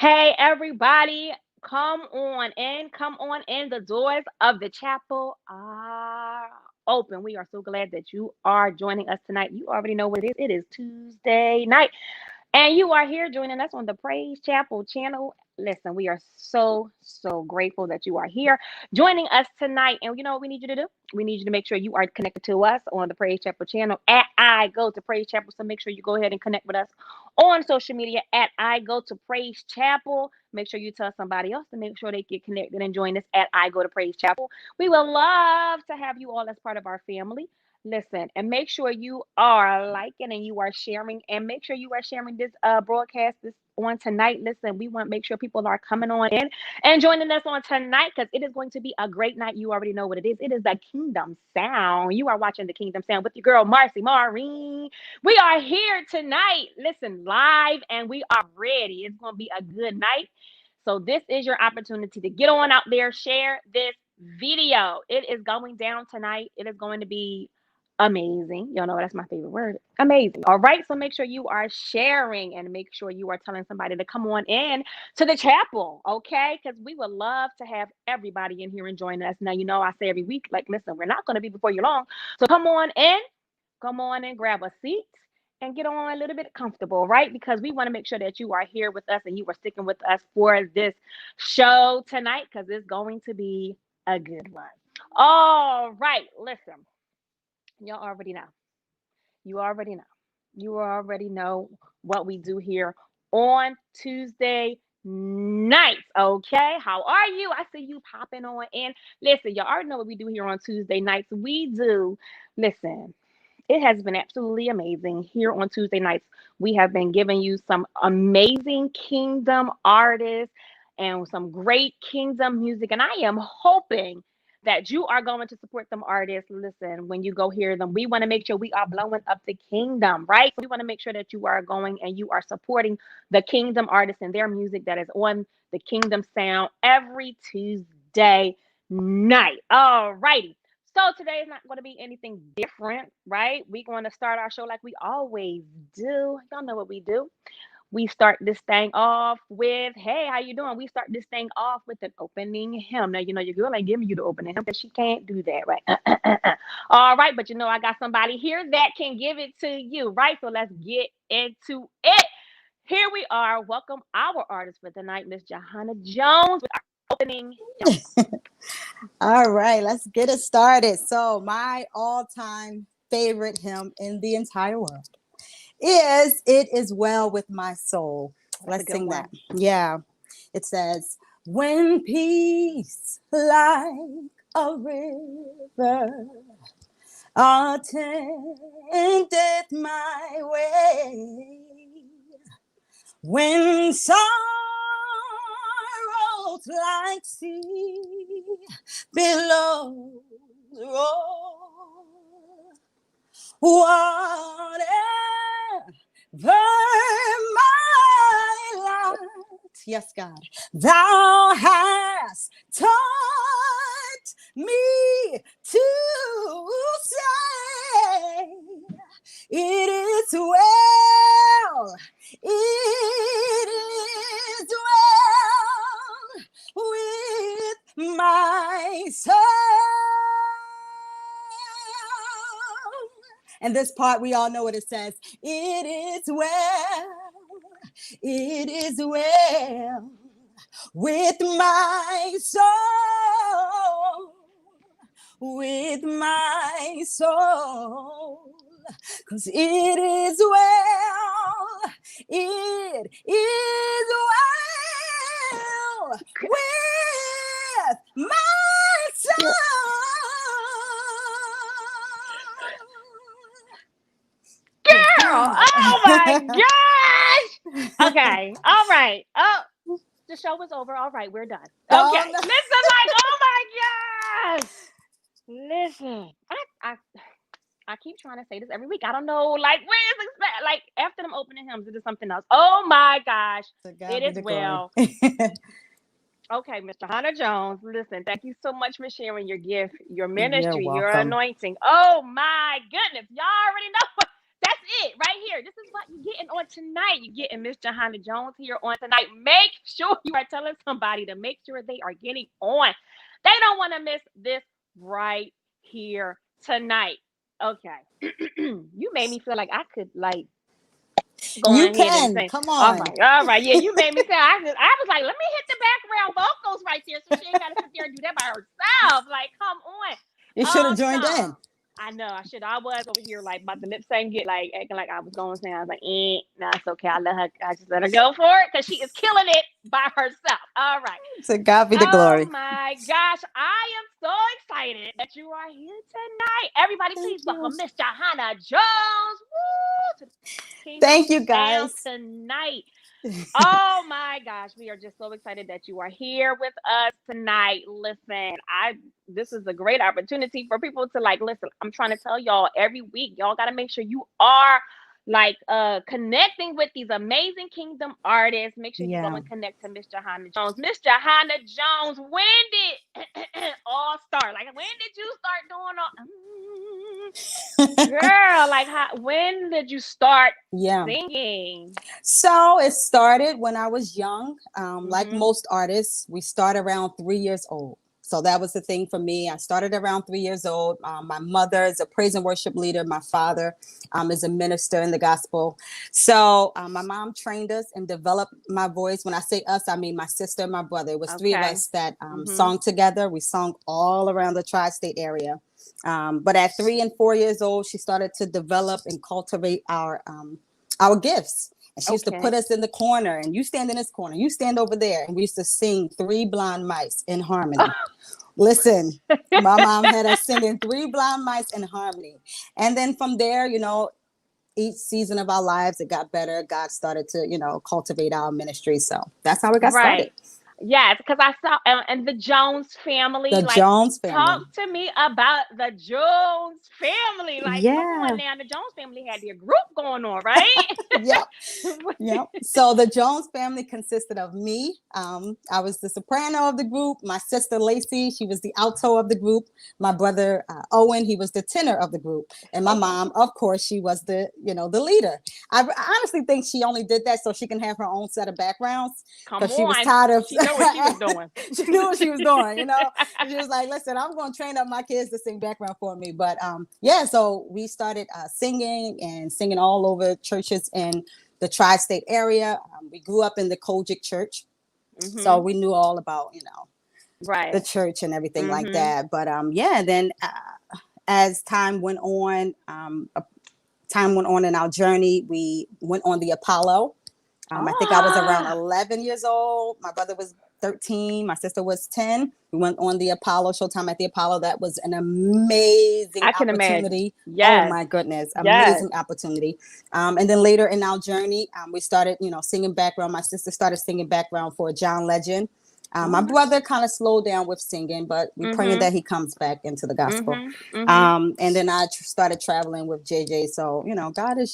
Hey, everybody, come on in. Come on in. The doors of the chapel are open. We are so glad that you are joining us tonight. You already know what it is. It is Tuesday night. And you are here joining us on the Praise Chapel channel. Listen, we are so grateful that you are here joining us tonight. And you know what we need you to do? We need you to make sure you are connected to us on the Praise Chapel channel at I Go to Praise Chapel. So make sure you go ahead and connect with us on social media at I Go to Praise Chapel. Make sure you tell somebody else to make sure they get connected and join us at I Go to Praise Chapel. We would love to have you all as part of our family. Listen, and make sure you are liking and you are sharing, and make sure you are sharing this broadcast this on tonight. Listen, we want to make sure people are coming on in and joining us on tonight because it is going to be a great night. You already know what it is. It is the Kingdom Sound. You are watching the Kingdom Sound with your girl Maurci, Maureen. We are here tonight. Listen, live, and we are ready. It's going to be a good night. So this is your opportunity to get on out there, share this video. It is going down tonight. It is going to be amazing. Y'all know that's my favorite word. Amazing. All right. So make sure you are sharing and make sure you are telling somebody to come on in to the chapel. Okay. Because we would love to have everybody in here and join us. Now, you know, I say every week, like, listen, we're not going to be before you long. So come on in. Come on and grab a seat and get on a little bit comfortable, right? Because we want to make sure that you are here with us and you are sticking with us for this show tonight because it's going to be a good one. All right. Listen. Y'all already know. You already know. You already know what we do here on Tuesday nights. Okay. How are you? I see you popping on in. Listen, y'all already know what we do here on Tuesday nights. We do, listen, it has been absolutely amazing here on Tuesday nights. We have been giving you some amazing kingdom artists and some great kingdom music. And I am hoping that you are going to support them artists. Listen, when you go hear them, we want to make sure we are blowing up the kingdom, right? So we want to make sure that you are going and you are supporting the kingdom artists and their music that is on the Kingdom Sound every Tuesday night. All righty. So today is not going to be anything different, right? We're going to start our show like we always do. Y'all know what we do. We start this thing off with, hey, how you doing? We start this thing off with an opening hymn. Now, you know, your girl ain't giving you the opening hymn because she can't do that, right? All right, but you know, I got somebody here that can give it to you, right? So let's get into it. Here we are. Welcome our artist for the night, Miss Johanna Jones, with our opening hymn. All right, let's get it started. So, my all-time favorite hymn in the entire world is "It Is Well with My Soul." Let's sing that. Yeah. It says, "When peace like a river attendeth my way, when sorrows like sea billows roll, whatever my lot, yes, God, thou hast taught me to say, it is well, it is well with my soul. And this part, we all know what it says. It is well, it is well with my soul, with my soul. 'Cause it is well, it is well with my soul. Girl, oh my gosh. Okay, all right. Oh, the show is over. All right, we're done. Okay, No. listen, like, oh my gosh. Listen, I keep trying to say this every week. I don't know, like, where is it? Like, after them opening hymns, it is something else. Oh my gosh, it is well. Okay, Mr. Hannah Jones, listen, thank you so much for sharing your gift, your ministry, your anointing. Oh my goodness. Y'all already know. That's it right here. here. This is what you're getting on tonight. You're getting Miss Johanna Jones here on tonight. Make sure you are telling somebody to make sure they are getting on. They don't want to miss this right here tonight. Okay. You made me feel like I could like go You ahead and can. sing. Come All on. right, all right. Yeah, you made me feel. I was like, let me hit the background vocals right there, so she ain't gotta sit there and do that by herself. Like, come on. You should have joined in. No. I know I should. I was over here like about the lip sync, get like acting like I was going to sing. I was like, no, it's okay. I just let her go for it because she is killing it by herself. All right. To God be the Oh glory. my gosh, I am so excited that you are here tonight. Everybody, Thank please you. welcome Miss Johanna Jones. Woo! To the Kingdom Thank you, Sound guys. tonight. Oh my gosh, we are just so excited that you are here with us tonight. Listen, this is a great opportunity for people to like listen. I'm trying to tell y'all every week, y'all got to make sure you are like connecting with these amazing kingdom artists. Make sure you go Yeah. and connect to Miss Johanna Jones. Miss Johanna Jones, when did all start? Like when did you start doing all girl, like when did you start Yeah. singing? So it started when I was young. Like Mm-hmm. most artists, we start around 3 years old. So that was the thing for me. I started around 3 years old. My mother is a praise and worship leader. My father is a minister in the gospel. So my mom trained us and developed my voice. When I say us, I mean my sister and my brother. It was three of Okay. us that Mm-hmm. sung together. We sung all around the tri-state area. But at 3 and 4 years old, she started to develop and cultivate our gifts. And she used to put Okay. us in the corner, and you stand in this corner, you stand over there. And we used to sing Three Blind Mice in harmony. Listen, my mom had us singing Three Blind Mice in harmony. And then from there, each season of our lives, it got better. God started to, cultivate our ministry. So that's how it got started. Right. Yes, because I saw and the Jones family. The Like, Jones family. talk to me about the Jones family. Like, come on Yeah. now, the Jones family had their group going on, right? Yep. Yep. So the Jones family consisted of me. I was the soprano of the group. My sister Lacey, she was the alto of the group. My brother Owen, he was the tenor of the group, and my mom, of course, she was the leader. I honestly think she only did that so she can have her own set of backgrounds Come because she was on, tired of. she know what she was doing. She knew what she was doing. She was like, "Listen, I'm going to train up my kids to sing background for me." But yeah, so we started singing all over churches in the tri-state area. We grew up in the Kojic church, so Mm-hmm. we knew all about the Right. church and everything like Mm-hmm. that. But yeah, then as time went on in our journey, we went on the Apollo. I think I was around Ah, 11 years old. My brother was 13. My sister was 10. We went on the Apollo, Showtime at the Apollo. That was an amazing I can imagine. opportunity. Oh Yes. my goodness, Yes. amazing opportunity. And then later in our journey, we started, singing background. My sister started singing background for John Legend. My Oh, brother kind of slowed down with singing, but we're praying mm-hmm. that he comes back into the gospel. Mm-hmm. Mm-hmm. And then I started traveling with JJ. So, God has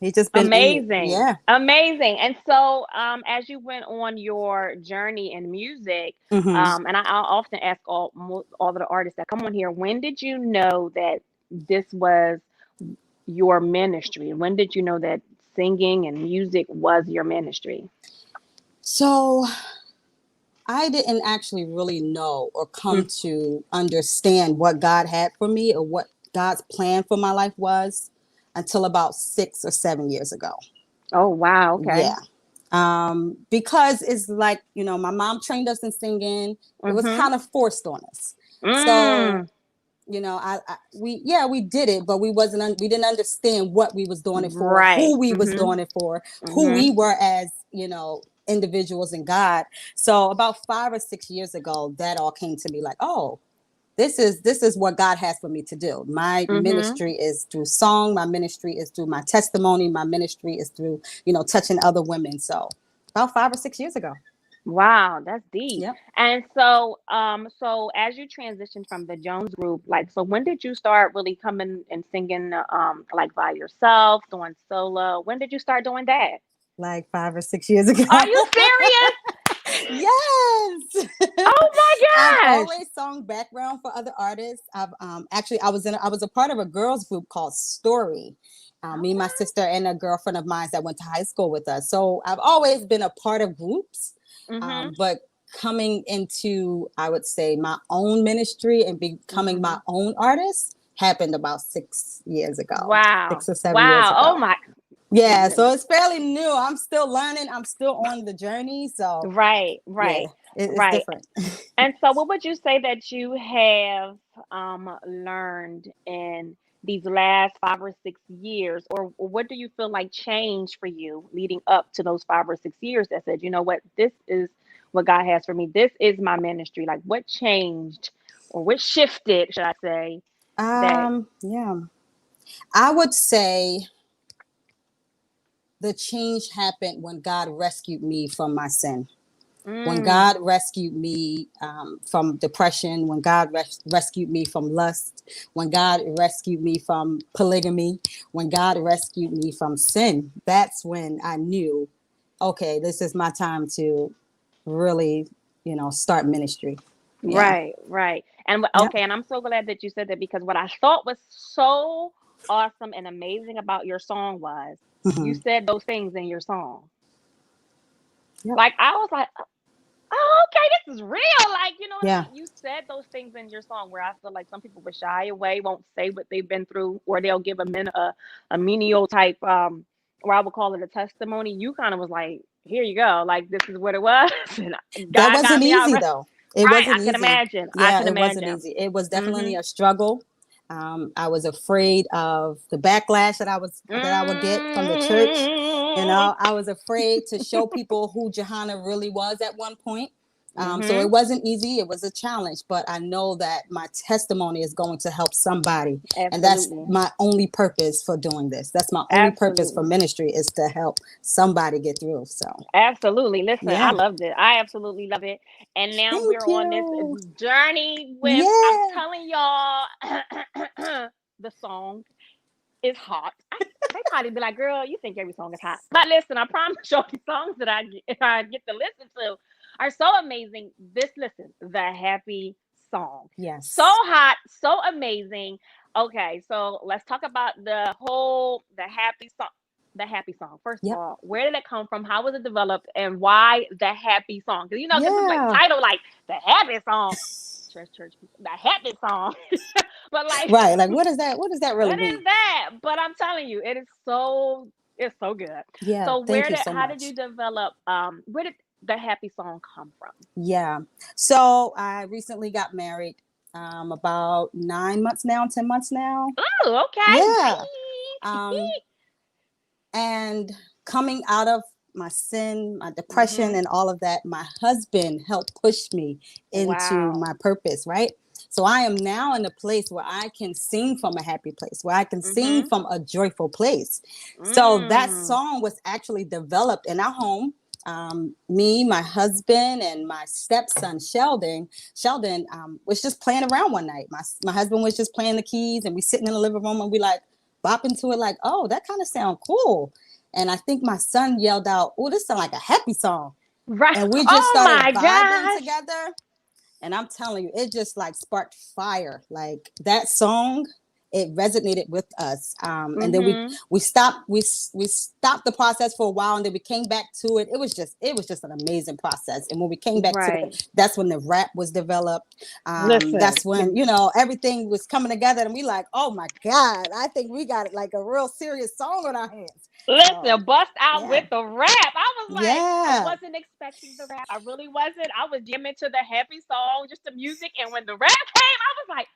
he's just been in it. Amazing. Yeah. Amazing. And so, as you went on your journey in music, Mm-hmm. and I often ask all of the artists that come on here, when did you know that this was your ministry? When did you know that singing and music was your ministry? So I didn't actually really know or come Mm. to understand what God had for me or what God's plan for my life was until about 6 or 7 years ago. Oh, wow. Okay. Yeah. Because it's like, my mom trained us in singing. It was Mm-hmm. kind of forced on us. So, Mm. we did it, but we didn't understand what we was doing it for, Right. who we was Mm-hmm. doing it for, who Mm-hmm. we were as, individuals in God. So about 5 or 6 years ago, that all came to me like, oh, this is what God has for me to do. My Mm-hmm. ministry is through song. My ministry is through my testimony. My ministry is through, touching other women. So about 5 or 6 years ago. Wow, that's deep. Yep. And so, so as you transitioned from the Jones group, like, so when did you start really coming and singing, like by yourself, doing solo? When did you start doing that? Like 5 or 6 years ago. Are you serious? Yes. Oh I've my gosh. always sung background for other artists. I was a part of a girls group called Story. Me, my Okay. sister, and a girlfriend of mine that went to high school with us. So I've always been a part of groups, Mhm. but coming into, I would say, my own ministry and becoming my Mhm. own artist happened about 6 years ago, Wow. 6 or 7 years Wow. Oh ago. my. Yeah, so it's fairly new. I'm still learning. I'm still on the journey. So Right. yeah, Right. it's Right. different. And so, what would you say that you have learned in these last 5 or 6 years, or what do you feel like changed for you leading up to those 5 or 6 years that said, you know what, this is what God has for me. This is my ministry. Like, what changed or what shifted, should I say, that? Yeah, I would say the change happened when God rescued me from my sin. When Mm, God rescued me from depression, when God rescued me from lust, when God rescued me from polygamy, when God rescued me from sin, that's when I knew, okay, this is my time to really, start ministry. Yeah. right, right. And Yep. okay, and I'm so glad that you said that because what I thought was so awesome and amazing about your song was you Hmm. said those things in your song. Yep. Like I was like, oh, okay, this is real. Like, you know what I Yeah. mean? You said those things in your song where I feel like some people would shy away, won't say what they've been through, or they'll give a menial type or I would call it a testimony. You kind of was like, here you go, like this is what it was, and That God got wasn't me out. easy though. It Right, wasn't I can easy. imagine. I Yeah, can it wasn't imagine. easy. It was definitely Mhm. a struggle. I was afraid of the backlash that I would get from the church. Mm. I was afraid to show people who Johanna really was at one point. So Mhm. it wasn't easy. It was a challenge, but I know that my testimony is going to help somebody. And that's Absolutely. my only purpose for doing this. That's my only purpose for Absolutely. ministry is to help somebody get through. So, Absolutely. Listen, I yeah. loved it. I absolutely love it. And now Thank we're on this you. journey with, I'm Yeah. telling y'all, the song is hot. They probably be like, girl, you think every song is hot. But listen, I promise you, the songs that I get to listen to are so amazing. Listen, the happy song. So Yes. hot, so amazing. Okay, so let's talk about the happy song. The happy song. First of Yep. all, where did it come from? How was it developed? And why the happy song? Because this is like Yeah. title, like the happy song. Church people, the happy song. But like, Right. Like, what is that? What does that really what mean? is that? But I'm telling you, it's so good. Yeah. So Thank you so how did you much. develop where did the happy song come from? Yeah. So I recently got married about 9 months now, 10 months now. Oh, okay. Yeah. Bye. Um, and coming out of my sin, my depression, Mhm. and all of that, my husband helped push me into Wow. my purpose, right? So I am now in a place where I can sing from a happy place, where I can sing Mhm. from a joyful place. So that Mm. song was actually developed in our home. Me, my husband, and my stepson Sheldon. Sheldon was just playing around one night. My husband was just playing the keys, and we sitting in the living room, and we like bop into it, like, oh, that kind of sound cool. And I think my son yelled out, oh, this sounds like a happy song. Right. And we just Oh started my vibing gosh. together. And I'm telling you, it just like sparked fire. Like that song, it resonated with us. And then we Mhm. we stopped we stopped the process for a while, and then we came back to it. It was just an amazing process. And when we came back to Right. it, that's when the rap was developed. Listen. That's when everything was coming together, and we like, oh my god, I think we got like a real serious song on our hands. So Listen, bust out yeah, with the rap. I was like, I yeah. wasn't expecting the rap. I really wasn't. I was jamming to the happy song, just the music. And when the rap came, I was like,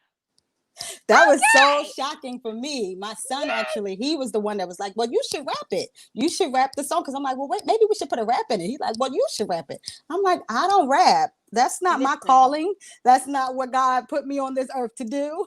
That was so okay, shocking for me. My son yes, actually, he was the one that was like, well, you should rap it. You should rap the song. Cause I'm like, well, wait, maybe we should put a rap in it. He's like, well, you should rap it. I'm like, I don't rap. That's not my listen, calling. That's not what God put me on this earth to do.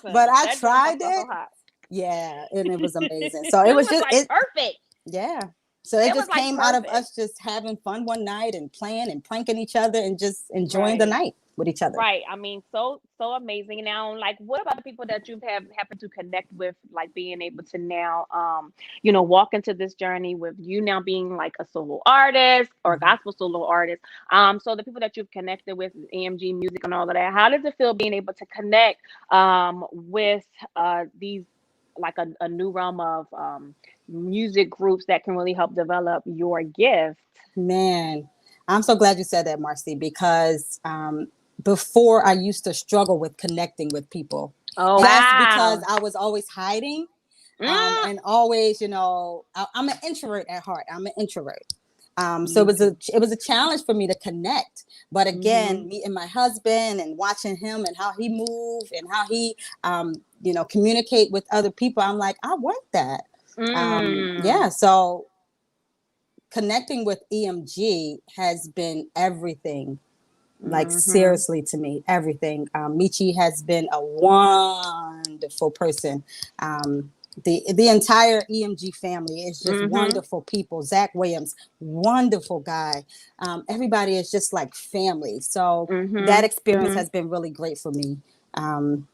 But listen. I That joint tried bust out so it. hot. Yeah. And it was amazing. So it It was was just, like it, perfect. yeah. So it It was just like came out of perfect. us just having fun one night and playing and pranking each other and just enjoying the Right. night with each other. Right. I mean, so amazing. Now, like, what about the people that you have happened to connect with, like being able to now, walk into this journey with you now being like a solo artist or a Mhm. gospel solo artist. So the people that you've connected with, AMG Music and all of that, how does it feel being able to connect with these like a new realm of music groups that can really help develop your gift. Man, I'm so glad you said that, Maurci, because before I used to struggle with connecting with people. Oh And that's because wow. I was always hiding Mm, and always, I'm an introvert at heart. I'm an introvert. So me too. it was a challenge for me to connect. But Mhm. again, meeting my husband and watching him and how he move and how he, communicate with other people, I'm like, I want that. Mm. Yeah. So connecting with EMG has been everything. Like Mhm. seriously to me, everything. Michi has been a wonderful person. The entire EMG family is just Mhm. wonderful people. Zach Williams, wonderful guy. Everybody is just like family. So that Mhm. experience Mhm. has been really great for me. Um,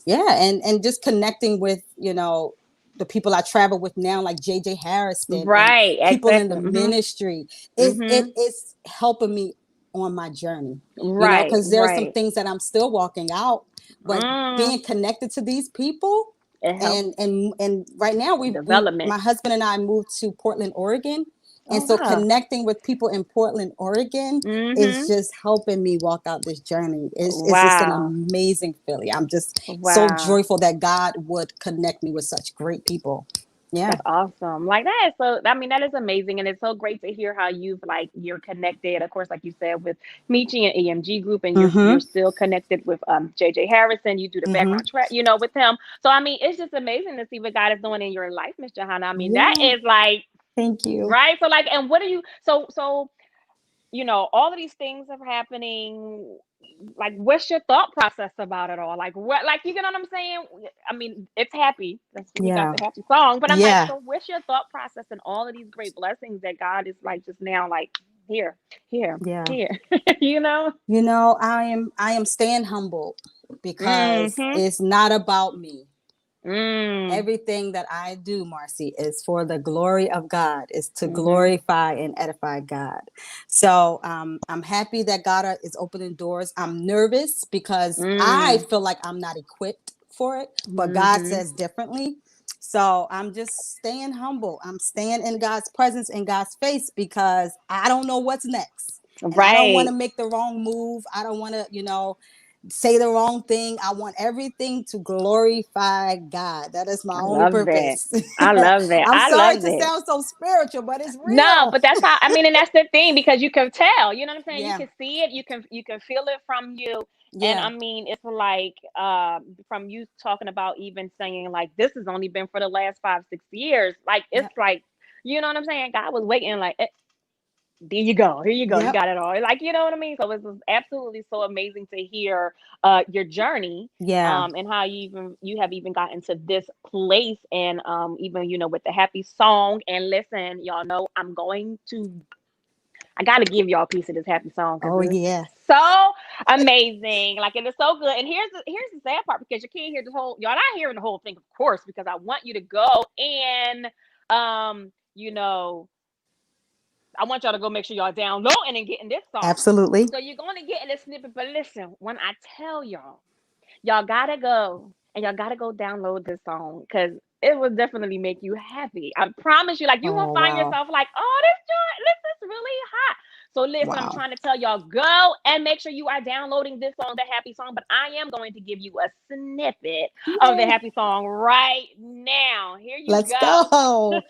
yeah, and just connecting with the people I travel with now, like JJ Harrison and Right. people in Exactly. the Mhm. ministry, it Mhm. is helping me on my journey, Right. because there are some Right. things that I'm still walking out, but Mm. being connected to these people, It helps and right now we development. my husband and I moved to Portland, Oregon. And Oh so wow. connecting with people in Portland, Oregon is Mhm. just helping me walk out this journey. It's just an Wow. amazing feeling. I'm just so Wow. joyful that God would connect me with such great people. Yeah. That's awesome. Like that is so, I mean, that is amazing. And it's so great to hear how you're connected, of course, like you said, with Michi and EMG group, and you're Mm-hmm. still connected with JJ Harrison. You do the Mm-hmm. background track, with him. So I mean, it's just amazing to see what God is doing in your life, Miss Johanna. I mean, that Yeah. is like Thank you. right. So like, and what are you so all of these things are happening. Like, what's your thought process about it all? Like, what, like, you know what I'm saying? I mean, it's happy. We got Yeah. the happy song, but I'm like, Yeah. so what's your thought process and all of these great blessings that God is like just now, like, here, here, Yeah. here, you know? I am staying humble because Mm-hmm. it's not about me. Mm. Everything that I do, Maurci, is for the glory of God, is to Mm-hmm. glorify and edify God. So I'm happy that God is opening doors. I'm nervous because I Mm. feel like I'm not equipped for it, but God Mm-hmm. says differently. So I'm just staying humble. I'm staying in God's presence, in God's face, because I don't know what's next. And I don't want Right. to make the wrong move. I don't want to, say the wrong thing. I want everything to glorify God. That is my I only love that. purpose. I love that. I'm I sorry love to that. sound so spiritual, but it's No, real. but that's how, I mean, and that's the thing, because you can tell, you know what I'm saying? You Yeah. can see it, you can feel it from you. And Yeah. I mean, it's like from you talking about even saying like this has only been for the last 5, 6 years. Like it's Yep. like, you know what I'm saying? God was waiting like there you go. Here you go. You Yep. got it all. Like, you know what I mean? So it's just absolutely so amazing to hear your journey, Yeah. and how you have even gotten to this place, and even with the happy song. And listen, y'all know I gotta give y'all a piece of this happy song because Oh it's yeah. so amazing. Like, and it's so good. And here's the sad part, because you can't hear y'all not hearing the whole thing, of course, because I want you to go and um, you know, I want y'all to go make sure y'all download and then getting this song. Absolutely. So you're gonna get in this snippet, but listen, when I tell y'all gotta go and y'all gotta go download this song because it will definitely make you happy. I promise you, like you will Oh find wow. yourself like, oh, this is really hot. So listen, I'm Wow. trying to tell y'all, go and make sure you are downloading this song, the happy song. But I am going to give you a snippet of the Yay. happy song right now. Here you Let's go. go.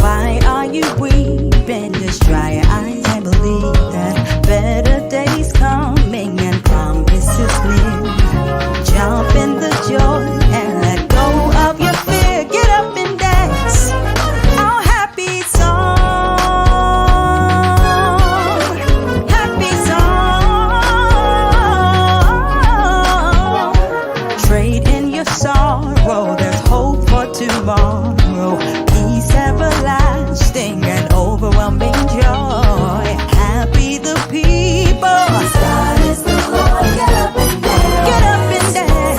Why are you weeping? Just dry your eyes and believe that better days coming and promises near. Jump in the joy and let go of your fear. Get up and dance. Our happy song. Happy song. Trade in your sorrow. There's hope for tomorrow. Peace everlasting and overwhelming joy. Happy the people. God is the Lord. Get up and dance. Get up and dance.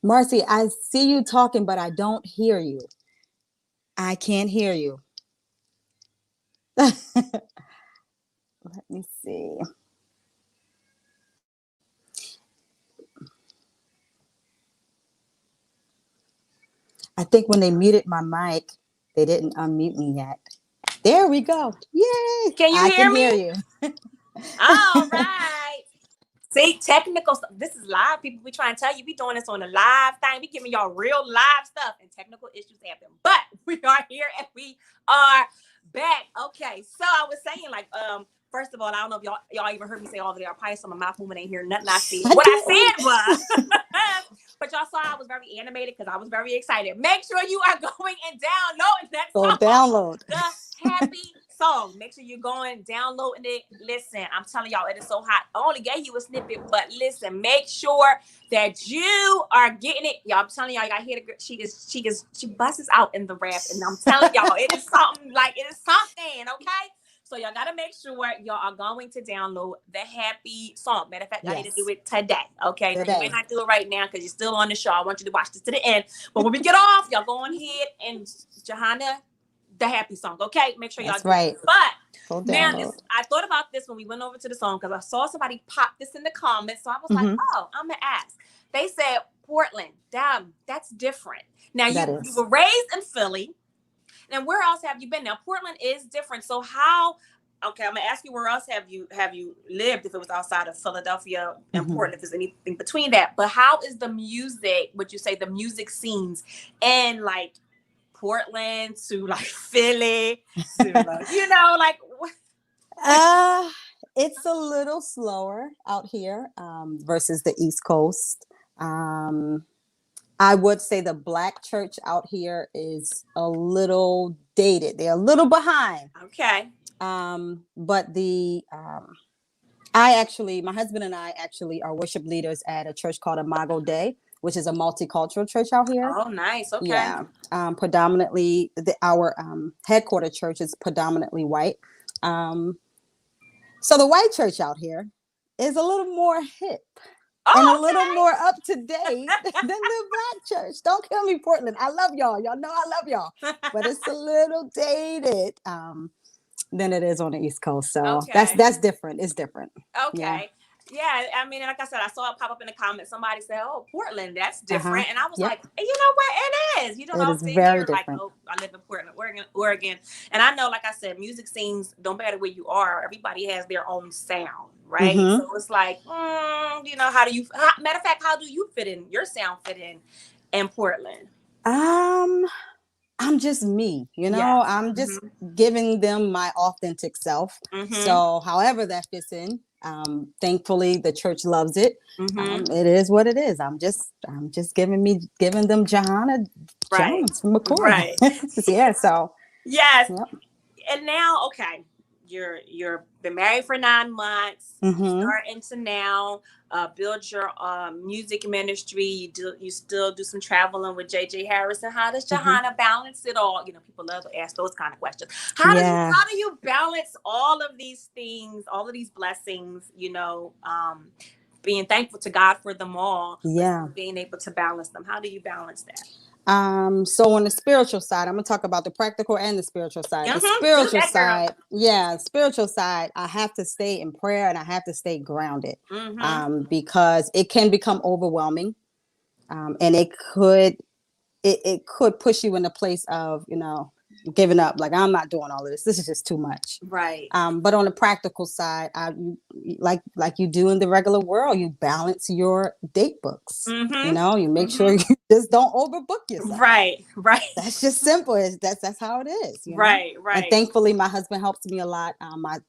Maurci, I see you talking, but I don't hear you. I can't hear you. Let me see. I think when they muted my mic, they didn't unmute me yet. There we go. Yay! Can you I hear can hear me? you. All right. See, technical stuff. This is live, people. We trying to tell you, we doing this on a live thing. We giving y'all real live stuff, and technical issues happen. But we are here and we are back. Okay, so I was saying, like, first of all, I don't know if y'all even heard me say all of that. Probably some of my mouth movement ain't hear nothing I said. What I said was, but y'all saw I was very animated because I was very excited. Make sure you are going and downloading that Go song. download. The Happy Song. Make sure you're going, downloading it. Listen, I'm telling y'all, it is so hot. I only gave you a snippet, but listen, make sure that you are getting it. Y'all, I'm telling y'all, you gotta hear the she busts out in the rap, and I'm telling y'all, it is something. Okay. So y'all gotta make sure y'all are going to download the Happy Song. Matter of fact, I need to do it today. Okay, now, you may not do it right now because you're still on the show. I want you to watch this to the end. But when we get off, y'all go on ahead and Johanna, the Happy Song. Okay, make sure y'all. That's right. But now, I thought about this when we went over to the song because I saw somebody pop this in the comments. So I was like, oh, I'm gonna ask. They said Portland. Damn, that's different. Now you were raised in Philly. And where else have you been? Now Portland is different. So how? Okay, I'm gonna ask you, where else have you lived if it was outside of Philadelphia and Portland, if there's anything between that. But how is the music? Would you say the music scenes and like Portland to like Philly to like, it's a little slower out here versus the East Coast. I would say the Black church out here is a little dated. They're a little behind. Okay. But my husband and I actually are worship leaders at a church called Imago Dei, which is a multicultural church out here. Oh, nice. Okay. Yeah. Predominantly, our headquarter church is predominantly white. So the white church out here is a little more hip and a little more up to date than the Black church. Don't kill me, Portland. I love y'all. Y'all know I love y'all. But it's a little dated than it is on the East Coast. So that's different. It's different. Okay. Yeah, I mean, like I said, I saw it pop up in the comments. Somebody said, "Oh, Portland, that's different," and I was like, "You know what? It is. You know, it is very different. Like, oh, I live in Portland, Oregon, and I know, like I said, music scenes don't matter where you are. Everybody has their own sound, right? So it's like, you know, matter of fact, how do you fit in? Your sound fit in Portland? I'm just me, you know. I'm just giving them my authentic self. So, however that fits in. Thankfully the church loves it. It is what it is. I'm just giving them Johanna Jones from McCoy. Right. Yeah. So yes. Yep. And now, okay, you're been married for 9 months. Starting to now build your music ministry. You still do some traveling with JJ Harrison. How does Johanna balance it all? You know, people love to ask those kind of questions. How do you balance all of these things, all of these blessings? You know, being thankful to God for them all. Being able to balance them. How do you balance that? So on the spiritual side, I'm gonna talk about the practical and the spiritual side. The spiritual side, spiritual side, I have to stay in prayer and I have to stay grounded, because it can become overwhelming, and it could push you in the place of, you know, giving up. Like, I'm not doing all of this. This is just too much. Right. But on the practical side, like you do in the regular world, you balance your date books. You know, you make sure you just don't overbook yourself. Right. That's just simple. That's how it is. You know? Right. And thankfully, my husband helps me a lot.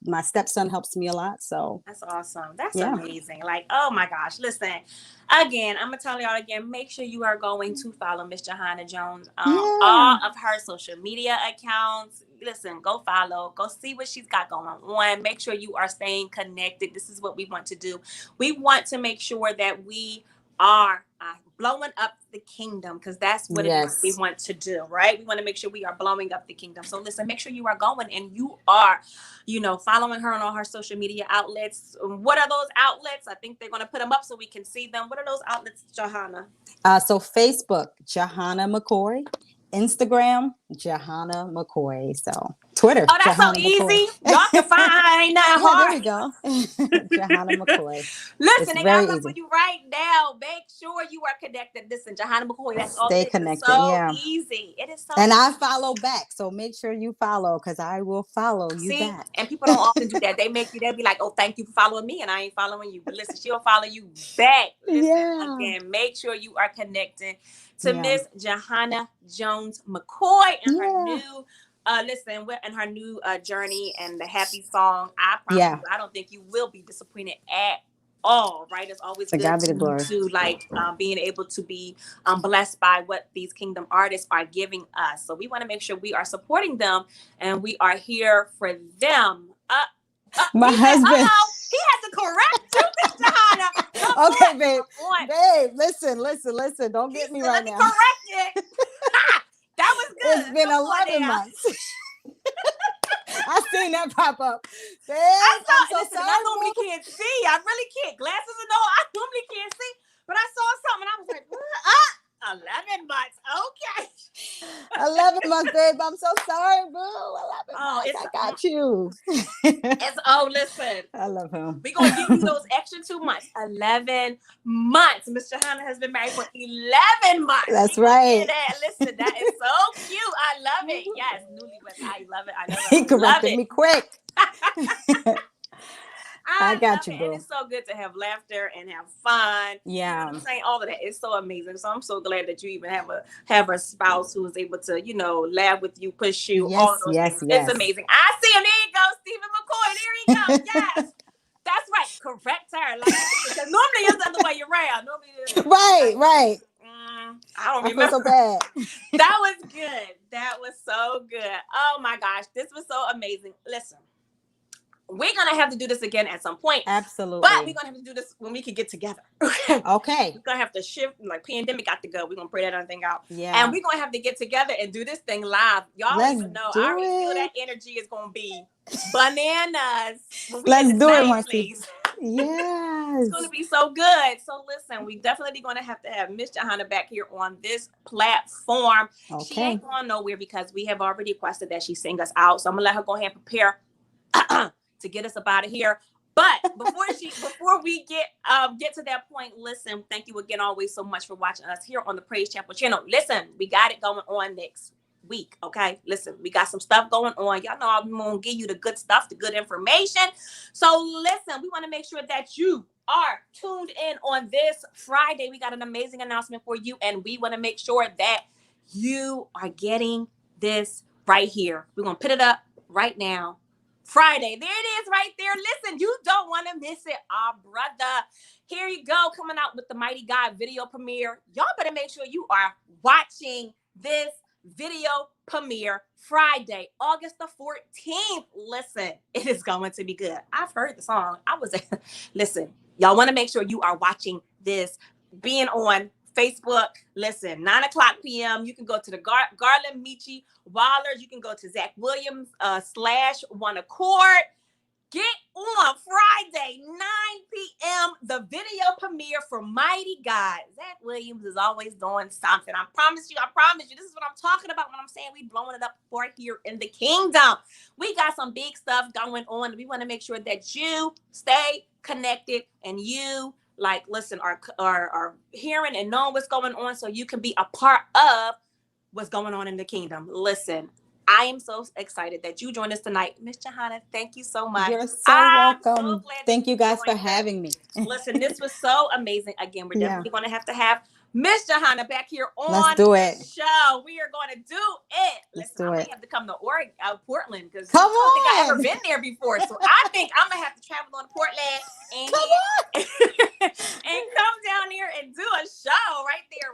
My stepson helps me a lot. So that's awesome. That's amazing. Like, oh my gosh. Listen, again, I'm gonna tell y'all again. Make sure you are going to follow Miss Johanna Jones on all of her social media accounts. Listen, go follow, go see what she's got going on. Make sure you are staying connected. This is what we want to do. We want to make sure that we are blowing up the kingdom, because that's what it is we Yes. want to do, right? We want to make sure we are blowing up the kingdom. So listen, make sure you are going and you are, following her on all her social media outlets. What are those outlets? I think they're going to put them up so we can see them. What are those outlets, Johanna? So Facebook, Johanna McCoy. Instagram, Johanna McCoy. So Twitter, Oh, that's so Johanna McCoy. easy. Y'all can find that Yeah, there hard. we go. Johanna McCoy. Listen, It's and very I'm gonna easy. put you right now. Make sure you are connected. Listen, Johanna McCoy, that's all Stay it is. It's connected. so Yeah. easy. It is so And easy. I follow back. So make sure you follow because I will follow you See, back. and people don't often do that. They'll be like, oh, thank you for following me, and I ain't following you. But listen, she'll follow you back. Listen, Yeah. again, make sure you are connecting to Yeah. Miss Johanna Jones McCoy and her Yeah. new and her new journey and the happy song. I promise Yeah. you, I don't think you will be disappointed at all. Right? It's always To good God be the glory. to like being able to be blessed by what these kingdom artists are giving us. So we want to make sure we are supporting them and we are here for them. My He said, husband. "Uh-oh." He had to correct you, Miss Johanna. Okay, babe. Babe, listen. Don't get me right Let me now. correct it. That was good. It's been Come on 11 now. months. I seen that pop up. Babe, I saw I'm it. so Listen, sorry. I normally can't see. I really can't. Glasses and all. I normally can't see. But I saw something and I was like, what? 11 months. Okay. 11 months, babe. I'm so sorry, boo. 11 months. I got you. Listen. I love him. We're going to give you those extra 2 months. 11 months. Miss Johanna has been married for 11 months. That's right. Listen, that is so cute. I love it. Yes, newlyweds. I love it. I love it. He corrected me quick. I got you, it. bro. And it's so good to have laughter and have fun. Yeah. You know what I'm saying? All of that. It's so amazing. So I'm so glad that you even have a spouse who is able to, laugh with you, push you, all of those things. Yes. It's amazing. I see him. There you go, Stephen McCoy. There he goes. Yes. That's right. Correct her. Because normally it's the other way around. Right. I don't remember. I feel so bad. That was good. That was so good. Oh my gosh. This was so amazing. Listen. We're going to have to do this again at some point. Absolutely. But we're going to have to do this when we can get together. Okay. We're going to have to shift. Like, pandemic got to go. We're going to pray that other thing out. Yeah. And we're going to have to get together and do this thing live. Y'all don't even know. I already feel that energy is going to be bananas. Let's do it, Maurci. Please. Yes. It's going to be so good. So listen, we definitely going to have Miss Johanna back here on this platform. Okay. She ain't going nowhere because we have already requested that she sing us out. So I'm going to let her go ahead and prepare to get us up out of here. But before we get to that point, listen, thank you again always so much for watching us here on the Praise Chapel channel. Listen, we got it going on next week. Okay, listen, we got some stuff going on. Y'all know I'm gonna give you the good stuff, the good information. So listen, we want to make sure that you are tuned in on this Friday. We got an amazing announcement for you, and we want to make sure that you are getting this right here. We're gonna put it up right now. Friday. There it is right there. Listen, you don't want to miss it. Brother. Here you go. Coming out with the Mighty God video premiere. Y'all better make sure you are watching this video premiere Friday, August the 14th. Listen, it is going to be good. I've heard the song. Listen, y'all want to make sure you are watching this, being on Facebook. Listen, 9:00 p.m. You can go to the Garland Michi Wallers. You can go to Zach Williams /One Accord. Get on Friday, 9 p.m. the video premiere for Mighty God. Zach Williams is always doing something. I promise you. This is what I'm talking about when I'm saying we blowing it up for here in the kingdom. We got some big stuff going on. We want to make sure that you stay connected and you listen, are hearing and knowing what's going on so you can be a part of what's going on in the kingdom. Listen, I am so excited that you joined us tonight. Miss Johanna, thank you so much. You're so welcome. So thank you guys for having me. Listen, this was so amazing. Again, we're definitely going to have Miss Johanna back here on the show. We are going to do it. Listen, I might have to come to Portland because I don't think I've ever been there before. So I think I'm going to have to travel on to Portland and come down here and do a show right there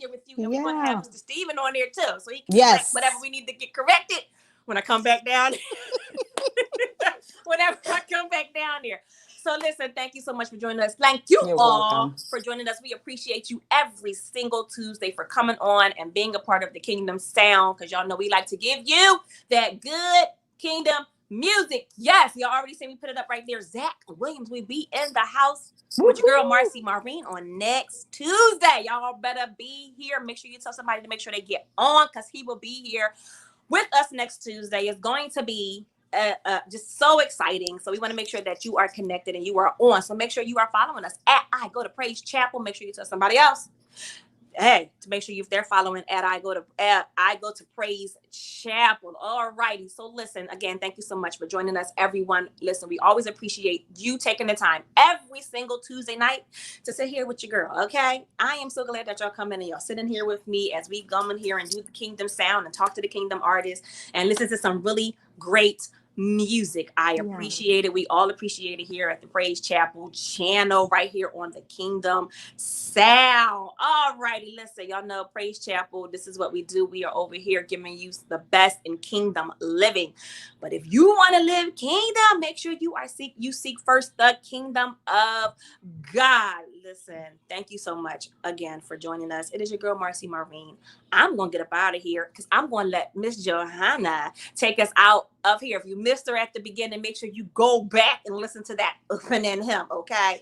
with you. And we're going to have Mr. Steven on there too. So he can correct whatever we need to get corrected when I come back down. Whenever I come back down here. So listen, thank you so much for joining us. Thank you You're all welcome. for joining us. We appreciate you every single Tuesday for coming on and being a part of the Kingdom Sound, because y'all know we like to give you that good Kingdom music. Yes, y'all already seen me put it up right there. Zach Williams will be in the house with your girl Maureen on next Tuesday. Y'all better be here. Make sure you tell somebody to make sure they get on, because he will be here with us next Tuesday. It's going to be just so exciting. So we want to make sure that you are connected and you are on. So make sure you are following us at I Go to Praise Chapel. Make sure you tell somebody else. Hey, to make sure if they're following at I Go to Praise Chapel. All righty. So listen, again, thank you so much for joining us, everyone. Listen, we always appreciate you taking the time every single Tuesday night to sit here with your girl. Okay, I am so glad that y'all come in and y'all sitting here with me as we come in here and do the Kingdom Sound and talk to the Kingdom artists and listen to some really great music. I appreciate it. We all appreciate it here at the Praise Chapel channel right here on the Kingdom Sound. All righty, listen, y'all know Praise Chapel, this is what we do. We are over here giving you the best in kingdom living. But if you want to live kingdom, make sure you seek first the kingdom of God. Listen, thank you so much again for joining us. It is your girl Maureen. I'm gonna get up out of here because I'm gonna let Miss Johanna take us out of here. If you missed her at the beginning, make sure you go back and listen to that opening hymn. Okay,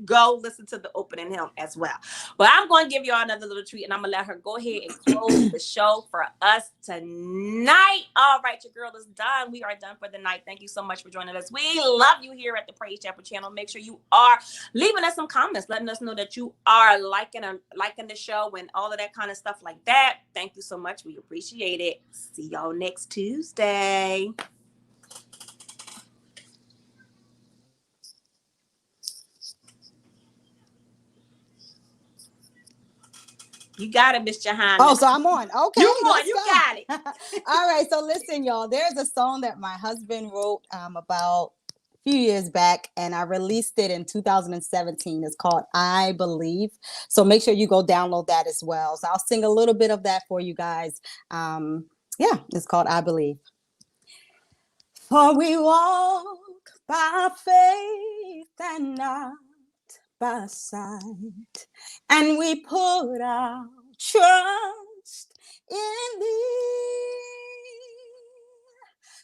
go listen to the opening hymn as well. But I'm going to give y'all another little treat, and I'm going to let her go ahead and close the show for us tonight. All right, your girl is done. We are done for the night. Thank you so much for joining us. We love you here at the Praise Chapel channel. Make sure you are leaving us some comments, letting us know that you are liking the show and all of that kind of stuff like that. Thank you so much. We appreciate it. See y'all next Tuesday. You got it, Miss Johanna. Oh, so I'm on. Okay. You got it. All right. So listen, y'all, there's a song that my husband wrote about a few years back, and I released it in 2017. It's called I Believe. So make sure you go download that as well. So I'll sing a little bit of that for you guys. It's called I Believe. For we walk by faith and not by sight, and we put our trust in thee,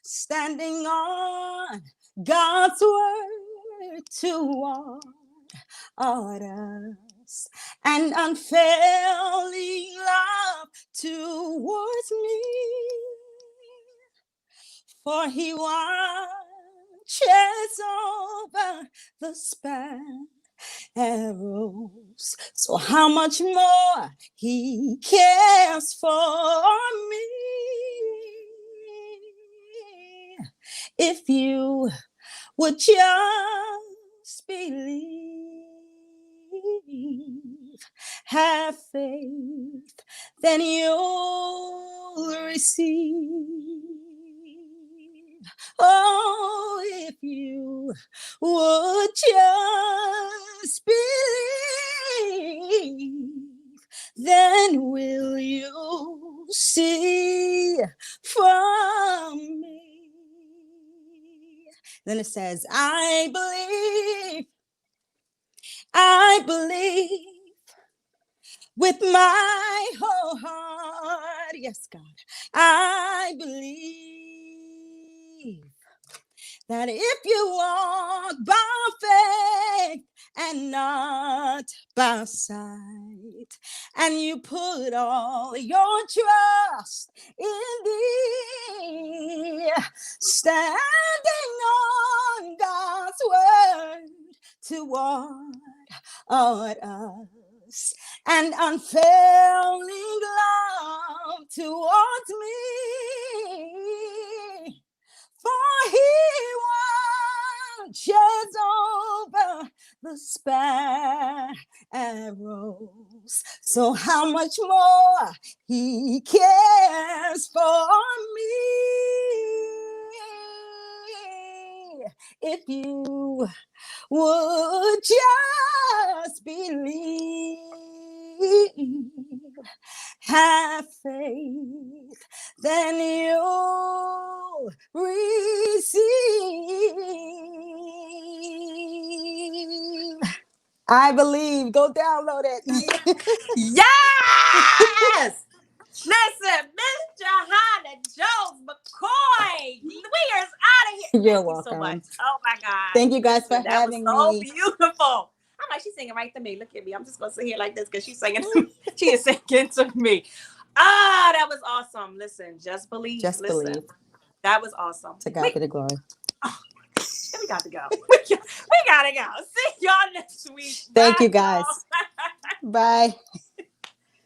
standing on God's word toward us, and unfailing love towards me. For he watches over the sparrows, so how much more he cares for me. If you would just believe, have faith, then you'll receive. Oh, if you would just believe, then will you see from me. Then it says, I believe with my whole heart. Yes, God. I believe that if you walk by faith and not by sight, and you put all your trust in thee, standing on God's word toward us, and unfailing love towards me. For he watches over the sparrows, so how much more he cares for me. If you would just believe, have faith, then you'll receive. I believe. Go download it. Yes! Listen, Miss Johanna Jones McCoy. We are out of here. You're Thank you so welcome. much. Oh my God. Thank you guys for That was having so me. beautiful. I'm like, she's singing right to me. Look at me. I'm just gonna sit here like this because she's singing to me. She is singing to me. Ah, that was awesome. Listen, just believe. Just Listen. believe. That was awesome. To God be the glory. Oh, we got to go. We gotta go. See y'all next week. Thank Bye, you guys. y'all. Bye.